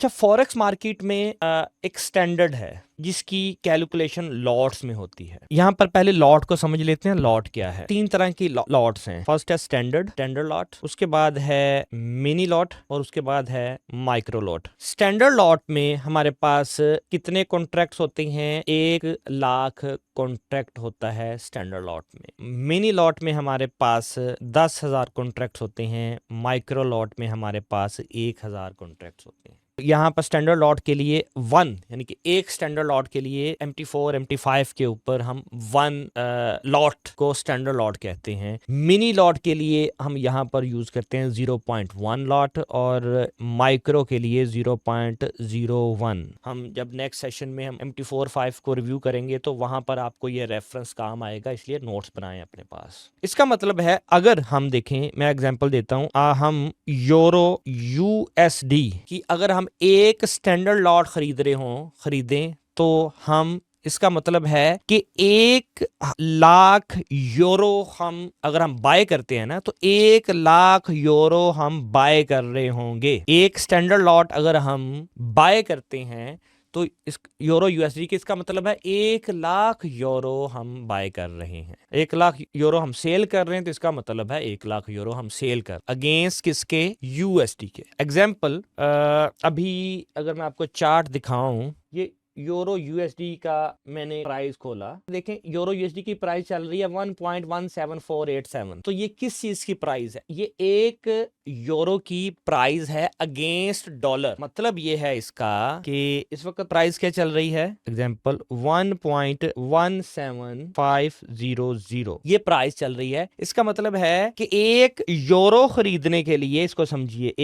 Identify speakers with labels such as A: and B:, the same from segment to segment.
A: अच्छा, forex market में एक स्टैंडर्ड है जिसकी कैलकुलेशन लॉट्स में होती है। यहाँ पर पहले लॉट को समझ लेते हैं। लॉट क्या है? 3 तरह की लॉट्स हैं। फर्स्ट है स्टैंडर्ड लॉट, उसके बाद है मिनी लॉट और उसके बाद है माइक्रो लॉट। स्टैंडर्ड लॉट में हमारे पास कितने कॉन्ट्रैक्ट्स होते हैं? 1 लाख कॉन्ट्रैक्ट होता है स्टैंडर्ड लॉट में। मिनी लॉट में हमारे पास 10,000 कॉन्ट्रैक्ट्स होते हैं। माइक्रो लॉट में हमारे पास 1,000 कॉन्ट्रैक्ट्स होते हैं। यहाँ पर स्टैंडर्ड लॉट के लिए 1 यानी कि एक स्टैंडर्ड लॉट के लिए MT4 MT5 के ऊपर हम 1 लॉट को स्टैंडर्ड लॉट कहते हैं। मिनी लॉट के लिए हम यहाँ पर यूज करते हैं 0.1 लॉट और माइक्रो के लिए 0.01। हम जब नेक्स्ट सेशन में हम MT4-5 को रिव्यू करेंगे तो वहां पर आपको ये रेफरेंस काम आएगा, इसलिए नोट्स बनाएं अपने पास। इसका मतलब है, अगर हम देखें, मैं एग्जांपल देता हूं, हम यूरो USD की अगर हम एक स्टैंडर्ड लॉट खरीदें तो हम, इसका मतलब है कि 1 लाख यूरो हम अगर हम बाय करते हैं ना, तो 1 लाख यूरो हम बाय कर रहे होंगे। एक स्टैंडर्ड लॉट अगर हम बाय करते हैं तो इस यूरो USD की, इसका मतलब है 1 लाख यूरो हम बाय कर रहे हैं। 1 लाख यूरो हम सेल कर रहे हैं तो इसका मतलब है 1 लाख यूरो हम सेल कर अगेंस्ट किसके? USD के। एग्जाम्पल, अभी अगर मैं आपको चार्ट दिखाऊं, ये यूरो USD का मैंने प्राइस खोला, देखें यूरो USD की प्राइस चल रही है 1.17487। तो ये किस चीज की प्राइस है? ये 1 यूरो की प्राइस है अगेंस्ट डॉलर। मतलब ये है इसका कि इस वक्त प्राइस क्या चल रही है? एग्जांपल 1.17500 ये प्राइस चल रही है। इसका मतलब है कि 1 यूरो खरीदने के लिए, इसको समझिए,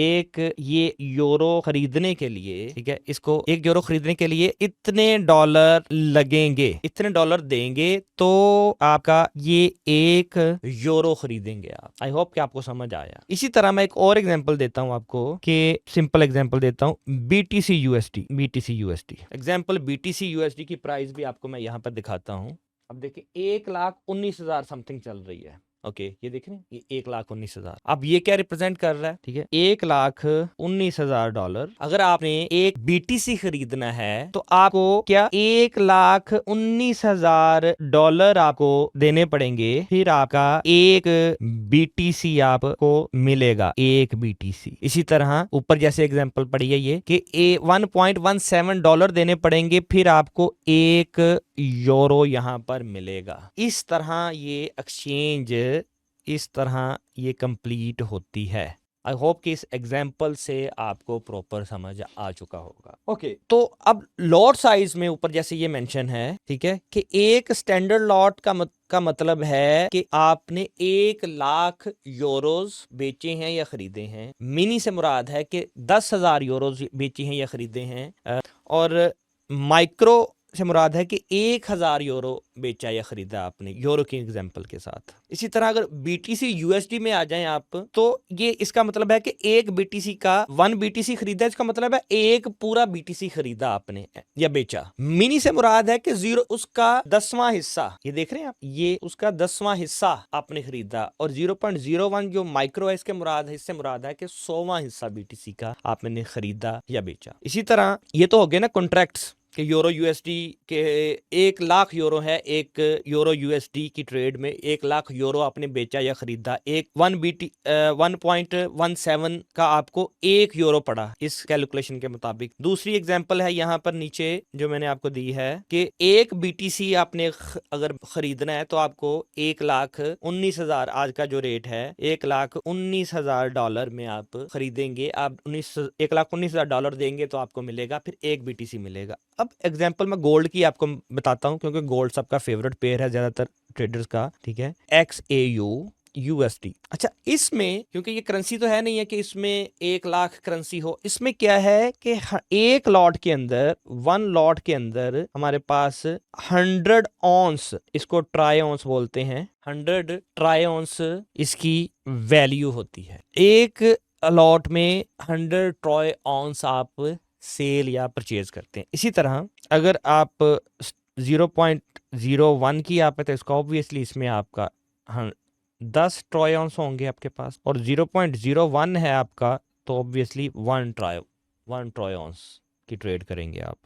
A: ये यूरो खरीदने के लिए, ठीक है, इसको 1 यूरो खरीदने के लिए इतने डॉलर लगेंगे, इतने डॉलर देंगे तो आपका ये 1 यूरो खरीदेंगे आप। आई होप कि आपको समझ आया। इसी तरह मैं एक और एग्जांपल देता हूं आपको, कि सिंपल एग्जांपल देता हूं, BTC USD example. BTC USD की प्राइस भी आपको मैं यहां पर दिखाता हूं। अब देखिए 1,19,000 समथिंग चल रही है। ओके, ये देख रहे हैं, ये 1,19,000। अब ये क्या रिप्रेजेंट कर रहा है? ठीक है, $1,19,000। अगर आपने एक BTC खरीदना है तो आपको क्या $1,19,000 आपको देने पड़ेंगे, फिर आपका 1 BTC आपको मिलेगा, 1 BTC। इसी तरह ऊपर जैसे एग्जांपल पड़ी है ये कि $1.17 देने पड़ेंगे, फिर आपको 1 यूरो यहां पर मिलेगा। इस तरह ये एक्सचेंज, इस तरह ये कंप्लीट होती है। आई होप कि इस एग्जाम्पल से आपको प्रॉपर समझ आ चुका होगा। ओके, तो अब लॉट साइज में ऊपर जैसे ये मेंशन है, ठीक है, कि एक स्टैंडर्ड लॉट का मतलब है कि आपने 1 लाख यूरोज बेचे हैं या खरीदे हैं। मिनी से मुराद है कि 10,000 यूरोज बेचे हैं या खरीदे हैं। और माइक्रो से मुराद है कि 1,000 यूरो बेचा या खरीदा आपने, यूरो की एग्जांपल के साथ। इसी तरह अगर BTC USD में आ जाएं आप, तो ये इसका मतलब है कि 1 BTC का 1 BTC खरीदा, इसका मतलब है 1 पूरा BTC खरीदा आपने या बेचा। मिनी से मुराद है कि 0 उसका 10वां हिस्सा, ये देख रहे हैं आप, ये उसका 10वां हिस्सा आपने खरीदा। और 0.01 जो माइक्रो है, इसके मुराद है, इससे मुराद है कि 100वां हिस्सा BTC का आपने खरीदा या बेचा। इसी तरह ये तो हो गया ना कॉन्ट्रैक्ट्स कि यूरो USD के 1 लाख यूरो है, 1 यूरो USD की ट्रेड में 1 लाख यूरो आपने बेचा या खरीदा। 1.17 का आपको 1 यूरो पड़ा इस कैलकुलेशन के मुताबिक। दूसरी एग्जांपल है यहाँ पर नीचे जो मैंने आपको दी है कि 1 BTC आपने अगर खरीदना है तो आपको 1,19,000 आज का जो रेट है, $1,19,000 में आप खरीदेंगे। आप $1,19,000 देंगे तो आपको मिलेगा फिर 1 BTC मिलेगा। अब एग्जांपल मैं गोल्ड की आपको बताता हूं, क्योंकि गोल्ड सबका फेवरेट पेयर है ज्यादातर ट्रेडर्स का, ठीक है, XAU USD। अच्छा, इसमें क्योंकि ये करेंसी तो है नहीं है कि इसमें 1 लाख करेंसी हो, इसमें क्या है कि एक लॉट के अंदर, 1 लॉट के अंदर हमारे पास 100 ऑन्स, इसको ट्राई ऑन्स बोलते हैं, 100 ट्राई ऑन्स इसकी वैल्यू होती है। एक लॉट में 100 ट्राई ऑन्स आप सेल या परचेज करते हैं। इसी तरह अगर आप 0.01 की आप है तो इसका ऑब्वियसली इसमें आपका 10 ट्राई ऑन्स होंगे आपके पास, और 0.01 है आपका तो ऑब्वियसली 1 1 ट्रॉय ऑन्स की ट्रेड करेंगे आप।